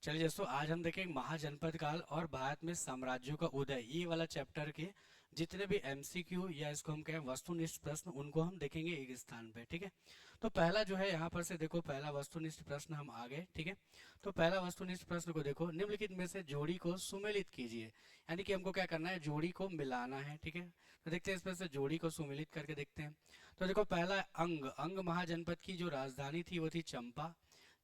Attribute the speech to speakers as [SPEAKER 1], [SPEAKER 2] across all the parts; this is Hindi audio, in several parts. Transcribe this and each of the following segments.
[SPEAKER 1] चलिए दोस्तों, आज हम देखेंगे महाजनपद काल और भारत में साम्राज्यों का उदय, ये वाला चैप्टर के जितने भी एमसीक्यू या इसको हम कहें वस्तुनिष्ठ प्रश्न, उनको हम देखेंगे एक स्थान पे। ठीक है, तो पहला जो है यहाँ पर से देखो, पहला वस्तुनिष्ठ प्रश्न हम आ गए। ठीक है, तो पहला वस्तुनिष्ठ प्रश्न को देखो, निम्नलिखित में से जोड़ी को सुमेलित कीजिए। यानी कि हमको क्या करना है, जोड़ी को मिलाना है। ठीक है, तो देखते हैं इसमें से जोड़ी को सुमेलित करके देखते हैं। तो देखो, पहला है अंग। अंग महाजनपद की जो राजधानी थी वो थी चंपा।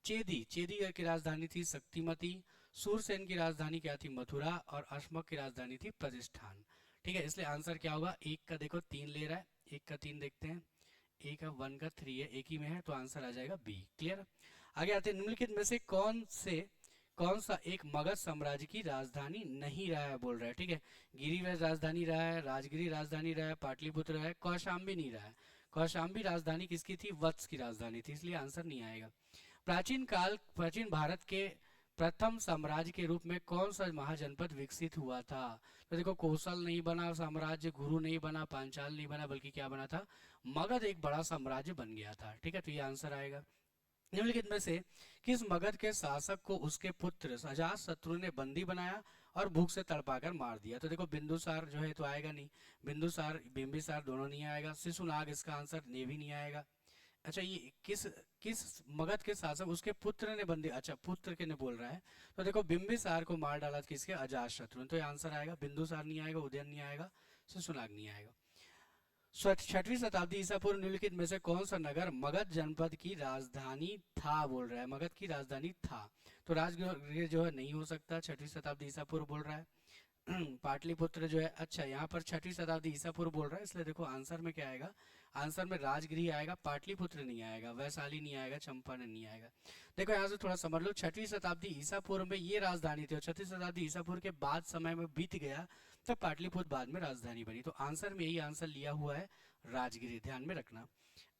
[SPEAKER 1] चेदी, चेदी की राजधानी थी शक्तिमती। सूरसेन की राजधानी क्या थी, मथुरा। और अश्मक की राजधानी थी प्रतिष्ठान। ठीक है, इसलिए आंसर क्या होगा, एक का देखो तीन ले रहा है, एक का तीन देखते हैं, एक का वन का थ्री है, एक ही में है, तो आंसर आ जाएगा बी। क्लियर। आगे आते हैं, निम्नलिखित में से कौन सा एक मगध साम्राज्य की राजधानी नहीं रहा है, बोल रहा है। ठीक है, गिरिराज राजधानी रहा है, राजगिरी राजधानी रहा है, पाटलिपुत्र रहा है, कौशाम्बी नहीं रहा है। कौशाम्बी राजधानी किसकी थी, वत्स की राजधानी थी, इसलिए आंसर नहीं आएगा। प्राचीन भारत के प्रथम साम्राज्य के रूप में कौन सा महाजनपद विकसित हुआ था। तो देखो, कौशल नहीं बना साम्राज्य, गुरु नहीं बना, पांचाल नहीं बना, बल्कि क्या बना था, मगध एक बड़ा साम्राज्य बन गया था। ठीक है, तो ये आंसर आएगा। निम्नलिखित में से किस मगध के शासक को उसके पुत्र अजात शत्रु ने बंदी बनाया और भूख से तड़पाकर मार दिया। तो देखो, बिंदुसार जो है तो आएगा नहीं, बिंदुसार बिंबिसार दोनों नहीं आएगा, शिशुनाग इसका आंसर, ने भी नहीं आएगा। अच्छा, ये किस किस मगध के शासक उसके पुत्र ने बंदी, अच्छा पुत्र के ने बोल रहा है। तो देखो, बिंबिसार को मार डाला था किसके, अजात शत्रु ने, तो ये आंसर आएगा। बिंदुसार नहीं आएगा, उदयन नहीं आएगा, शिशुनाग नहीं आएगा। छठवीं शताब्दी ईसा पूर्व निम्नलिखित में से कौन सा नगर मगध जनपद की राजधानी था, बोल रहा है, मगध की राजधानी था। तो राजगृह जो है नहीं हो सकता, छठवीं शताब्दी ईसा पूर्व बोल रहा है। पाटलिपुत्र जो है, अच्छा यहाँ पर छठी शताब्दी ईसा पूर्व बोल रहा है, इसलिए देखो आंसर में क्या आएगा, आंसर में राजगृह आएगा, पाटलिपुत्र नहीं आएगा, वैशाली नहीं आएगा, चंपारण नहीं आएगा। देखो यहाँ से थोड़ा समझ लो, छठवीं शताब्दी ईसा पूर्व में ये राजधानी थी और छठी शताब्दी ईसा पूर्व के बाद समय में बीत गया, तब पाटलिपुत्र बाद में राजधानी बनी। तो आंसर में यही आंसर लिया हुआ है, राजगृह, ध्यान में रखना।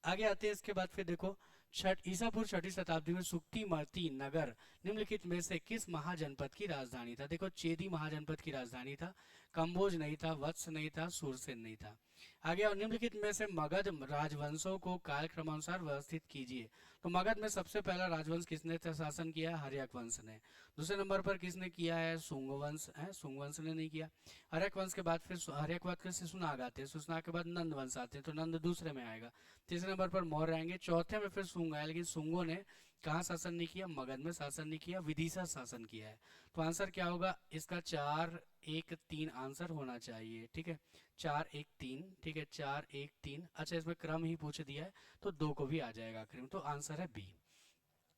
[SPEAKER 1] आगे आते हैं, इसके बाद फिर देखो, छठ ईसा पूर्व छठी शताब्दी में सुक्तिमती नगर निम्नलिखित में से किस महाजनपद की राजधानी था। देखो, चेदी महाजनपद की राजधानी था, कंबोज नहीं था, वत्स नहीं था, सूरसेन नहीं था। आगे, और निम्नलिखित में से मगध राजवंशों को कालक्रमानुसार व्यवस्थित कीजिए। तो मगध में सबसे पहला राजवंश किसने शासन किया, हर्यक वंश ने। दूसरे नंबर पर किसने किया है, शुंग वंश है, शुंग वंश ने नहीं किया। हर्यक वंश के बाद फिर हर्यक वंश के शिशुनाग आते हैं, शिशुनाग के बाद नंद वंश आते हैं, तो नंद दूसरे में आएगा। तीसरे नंबर पर मौर्य आएंगे, चौथे में फिर शुंग आए, लेकिन शुंगों ने कहाँ शासन नहीं किया, मगध में शासन नहीं किया, विदिशा शासन किया है। तो आंसर क्या होगा इसका, 4-1-3 आंसर होना चाहिए। ठीक है, 4-1-3, ठीक है, 4-1-3। अच्छा, इसमें क्रम ही पूछ दिया है, तो दो को भी आ जाएगा आखिर में, तो आंसर है बी।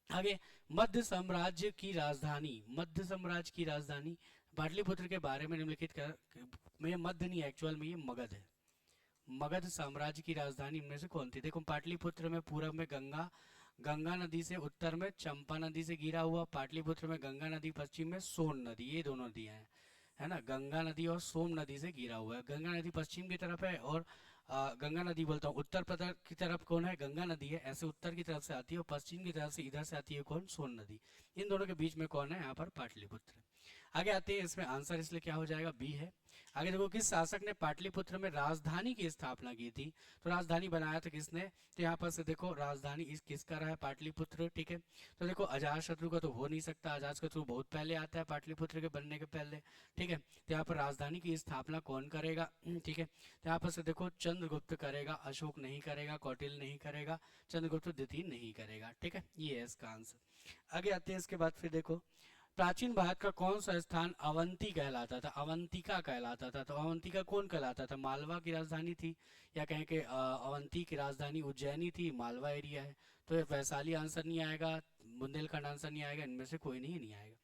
[SPEAKER 1] आगे, मध्य साम्राज्य की राजधानी पाटलिपुत्र के बारे में निम्नलिखित कर, में मध्य नहीं, एक्चुअल में ये मगध है। मगध साम्राज्य की राजधानी इनमें से कौन थी। देखो, पाटलिपुत्र में पूर्व में गंगा, गंगा नदी से उत्तर में चंपा नदी से घिरा हुआ, पाटलिपुत्र में गंगा नदी, पश्चिम में सोन नदी, ये दोनों नदियां हैं, है ना, गंगा नदी और सोम नदी से घिरा हुआ है। गंगा नदी पश्चिम की तरफ है, और गंगा नदी बोलता हूँ, उत्तर प्रदेश की तरफ कौन है, गंगा नदी है, ऐसे उत्तर की तरफ से आती है, और पश्चिम की तरफ से इधर से आती है कौन, सोन नदी। इन दोनों के बीच में कौन है, यहाँ पर पाटलिपुत्र। आगे आते हैं, इसमें आंसर इसलिए क्या हो जाएगा, बी है। आगे देखो, किस शासक ने पाटलिपुत्र में राजधानी की स्थापना की थी। तो राजधानी बनाया था किसने, तो यहाँ पर से देखो, राजधानी इस किसका रहा है, पाटलिपुत्र। ठीक है, तो देखो, अजात शत्रु का तो हो नहीं सकता, अजात शत्रु बहुत पहले आता है पाटलिपुत्र के बनने के पहले। ठीक है, तो यहाँ पर राजधानी की स्थापना कौन करेगा, ठीक है, तो यहाँ पर से देखो, चंद्रगुप्त करेगा, अशोक नहीं करेगा, कौटिल्य नहीं करेगा, चंद्रगुप्त द्वितीय नहीं करेगा। ठीक है, ये है इसका आंसर। आगे आते हैं, इसके बाद फिर देखो, प्राचीन भारत का कौन सा स्थान अवंती कहलाता था, अवंतिका कहलाता था। तो अवंतिका कौन कहलाता था, मालवा की राजधानी थी, या कहें कि अवंती की राजधानी उज्जैनी थी, मालवा एरिया है, तो ये वैशाली आंसर नहीं आएगा, बुंदेलखंड आंसर नहीं आएगा, इनमें से कोई नहीं आएगा।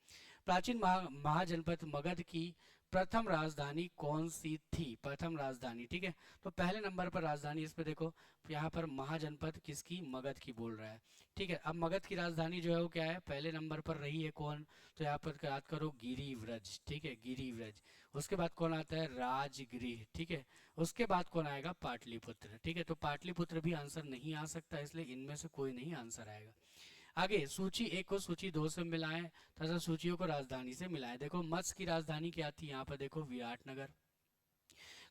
[SPEAKER 1] प्राचीन महाजनपद मगध की प्रथम राजधानी कौन सी थी, प्रथम राजधानी। ठीक है, तो पहले नंबर पर राजधानी, इस पे देखो, यहाँ पर महाजनपद किसकी, मगध की बोल रहा है। ठीक है, अब मगध की राजधानी जो है वो क्या है, पहले नंबर पर रही है कौन, तो यहाँ पर याद करो, गिरिव्रज। ठीक है, गिरिव्रज। उसके बाद कौन आता है, राजगृह। ठीक है, उसके बाद कौन आएगा, पाटलिपुत्र। ठीक है, तो पाटलिपुत्र भी आंसर नहीं आ सकता, इसलिए इनमें से कोई नहीं आंसर आएगा। आगे, सूची एक को सूची दो से मिलाएं तथा सूचियों को राजधानी से मिलाएं। देखो, मत्स्य की राजधानी क्या थी, यहाँ पर देखो, विराटनगर।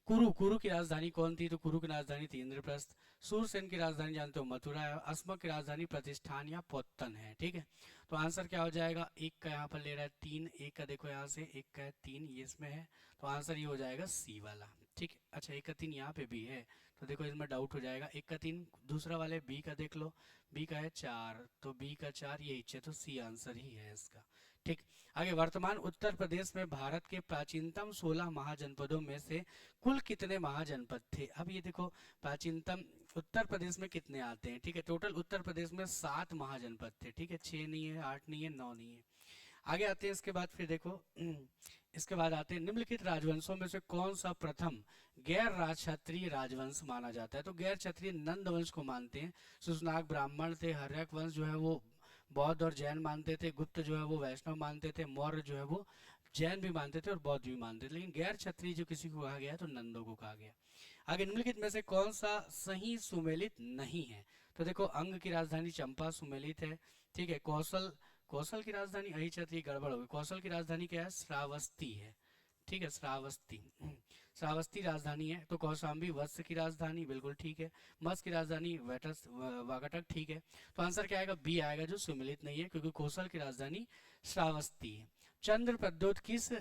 [SPEAKER 1] कुरु, कुरु की राजधानी कौन थी? तो कुरु की राजधानी थी इंद्रप्रस्थ। सूरसेन की राजधानी जानते हो मथुरा है। अस्मक की राजधानी प्रतिष्ठान या पोत्तन है, ठीक है। तो आंसर क्या हो जाएगा? एक का यहाँ पर ले रहा है 3, एक का देखो यहाँ से, एक का है 3, ये इसमें है, तो आंसर ये हो जाएगा सी वाला, ठीक है। अच्छा, एक का 3 यहाँ पे भी है, तो देखो इसमें डाउट हो जाएगा। एक का 3 दूसरा वाले बी का देख लो, बी का है 4, तो बी का 4 यही है, तो सी आंसर ही है इसका, ठीक। आगे, वर्तमान उत्तर प्रदेश में भारत के प्राचीनतम 16 महाजनपदों में से कुल कितने महाजनपद थे? अब ये देखो, प्राचीनतम उत्तर प्रदेश में कितने आते हैं, ठीक है। टोटल उत्तर प्रदेश में 7 महाजनपद थे, ठीक है। 6 नहीं है, 8 नहीं है, 9 नहीं है। आगे आते हैं, इसके बाद फिर देखो इसके बाद आते हैं, निम्नलिखित राजवंशों में से कौन सा प्रथम गैर राजक्षत्रीय राजवंश माना जाता है? तो गैर क्षत्रिय नंद वंश को मानते हैं। सुसनाग ब्राह्मण थे। हर्यक वंश जो है वो बौद्ध और जैन मानते थे। गुप्त जो है वो वैष्णव मानते थे। मौर्य जो है वो जैन भी मानते थे और बौद्ध भी मानते थे। लेकिन गैर क्षत्रिय जो किसी को कहा गया है तो नंदों को कहा गया। आगे, निम्नलिखित में से कौन सा सही सुमेलित नहीं है? तो देखो, अंग की राजधानी चंपा सुमेलित है, ठीक है। कौशल, कौशल की राजधानी अहि क्षत्रिय गड़बड़ होगी। कौशल की राजधानी क्या है? श्रावस्ती है, ठीक है, श्रावस्ती। श्रावस्ती राजधानी है। तो कौशाम्बी वत्स की राजधानी, बिल्कुल ठीक है। मत्स्य की राजधानी वागटक, ठीक है। तो आंसर क्या आएगा? बी आएगा, जो सुमिलित नहीं है, क्योंकि कौशल की राजधानी श्रावस्ती है। चंद्रप्रद्योत किस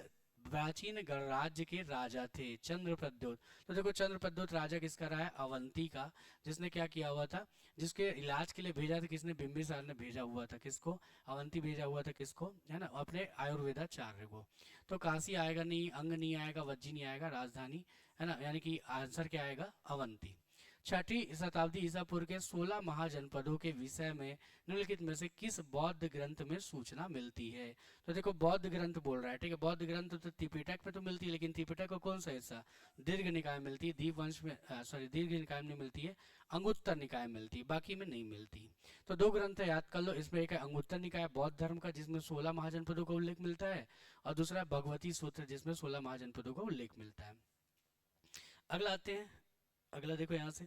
[SPEAKER 1] प्राचीन गणराज्य के राजा थे? चंद्रप्रद्योत, तो देखो चंद्रप्रद्योत राजा किसका रहा है? अवंती का। जिसने क्या किया हुआ था? जिसके इलाज के लिए भेजा था किसने? बिंबिसार ने भेजा हुआ था। किसको? अवंती भेजा हुआ था, किसको? है ना, अपने आयुर्वेदाचार्य को। तो काशी आएगा नहीं, अंग नहीं आएगा, वज्जी नहीं आएगा, राजधानी, है ना, यानी कि आंसर क्या आएगा? अवंती। छठी शताब्दी ईसा पूर्व के 16 महाजनपदों के विषय में निम्नलिखित में से किस बौद्ध ग्रंथ में सूचना मिलती है? तो देखो, बौद्ध ग्रंथ बोल रहा है, ठीक है। बौद्ध ग्रंथ तो त्रिपिटक में तो मिलती है, लेकिन त्रिपिटक का कौन सा हिस्सा? दीर्घ निकाय मिलती है। दीपवंश में सॉरी, दीर्घ निकाय में मिलती है, अंगुत्तर निकाय मिलती है, बाकी में नहीं मिलती। तो 2 ग्रंथ याद कर लो, इसमें एक है अंगुत्तर निकाय बौद्ध धर्म का, जिसमें 16 महाजनपदों का उल्लेख मिलता है, और दूसरा भगवती सूत्र, जिसमें 16 महाजनपदों का उल्लेख मिलता है। अगला आते हैं, अगला देखो यहाँ से,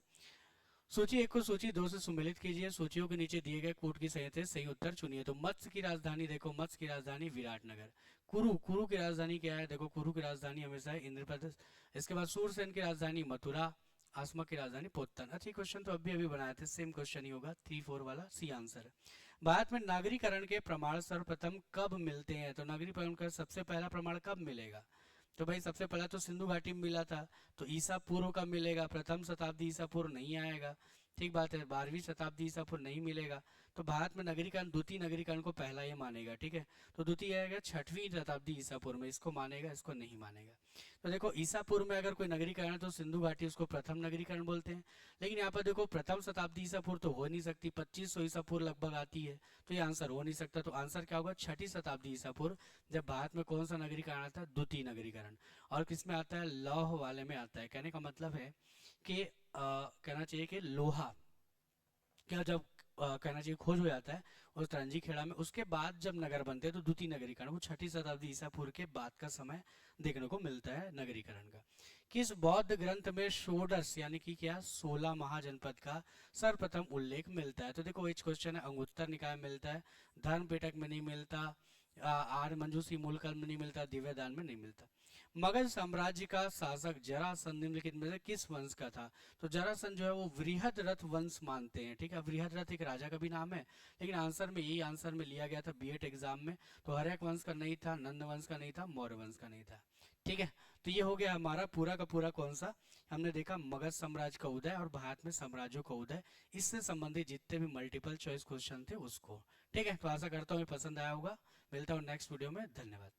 [SPEAKER 1] सूची 1 को सूची 2 से सुमेलित कीजिए। सूचियों के नीचे दिए गए कूट की संयुक्त सही उत्तर चुनिए। तो मत्स्य की राजधानी देखो, मत्स्य की राजधानी विराटनगर। कुरु, कुरु की राजधानी क्या है? देखो, कुरु की राजधानी हमेशा है इंद्रप्रदेश। इसके बाद सूरसेन की राजधानी मथुरा। आसमक की राजधानी पोत्तन। अच्छा, क्वेश्चन तो अभी बनाए थे, सेम क्वेश्चन ही होगा, 3-4 वाला सी आंसर है। भारत में नागरीकरण के प्रमाण सर्वप्रथम कब मिलते हैं? तो नागरीकरण का सबसे पहला प्रमाण कब मिलेगा? तो भाई, सबसे पहला तो सिंधु घाटी में मिला था, तो ईसा पूर्व का मिलेगा। प्रथम शताब्दी ईसा पूर्व नहीं आएगा, ठीक बात है। 12वीं शताब्दी ईसा पूर्व नहीं मिलेगा। तो भारत में नगरीकरण, द्वितीय नगरीकरण को पहला ये मानेगा, ठीक है। तो द्वितीय आएगा 6वीं शताब्दी ईसा पूर्व में, इसको मानेगा, इसको नहीं मानेगा। तो देखो, ईसा पूर्व में अगर कोई नगरीकरण है तो सिंधु घाटी उसको प्रथम नगरीकरण बोलते हैं। लेकिन यहाँ पर देखो, प्रथम शताब्दी ईसा पूर्व तो हो नहीं सकती, 2500 ईसा पूर्व लगभग आती है, तो ये आंसर हो नहीं सकता। तो आंसर क्या होगा? 6ठी शताब्दी ईसा पूर्व, जब भारत में कौन सा नगरीकरण आता है? द्वितीय नगरीकरण। और किसमें आता है? लौह वाले में आता है। कहने का मतलब है कि कहना चाहिए कि लोहा क्या, जब कहना चाहिए खोज हो जाता है उस तरंजी खेड़ा में, उसके बाद जब नगर बनते हैं तो द्वितीय नगरीकरण, वो 6ठी शताब्दी ईसा पूर्व के बाद का समय देखने को मिलता है नगरीकरण का। किस बौद्ध ग्रंथ में षोडश यानी कि क्या 16 महाजनपद का सर्वप्रथम उल्लेख मिलता है? तो देखो, इस क्वेश्चन है, अंगुत्तर निकाय में मिलता है, धर्म पिटक में नहीं मिलता, आर्य मंजूषी मूलकल में नहीं मिलता, दिव्यदान में नहीं मिलता। मगध साम्राज्य का शासक जरासंध निम्नलिखित में से किस वंश का था? तो जरासंध जो है वो वृहदरथ वंश मानते हैं, ठीक है। वृहदरथ एक राजा का भी नाम है, लेकिन आंसर में यही आंसर में लिया गया था बीएड एग्जाम में। तो हर्यक वंश का नहीं था, नंद वंश का नहीं था, मौर्य वंश का नहीं था, ठीक है। तो ये हो गया हमारा पूरा का पूरा कौन सा, हमने देखा मगध साम्राज्य का उदय और भारत में साम्राज्यों का उदय, इससे संबंधित जितने भी मल्टीपल चॉइस क्वेश्चन थे उसको, ठीक है। तो आशा करता हूँ पसंद आया होगा। मिलता हूँ नेक्स्ट वीडियो में, धन्यवाद।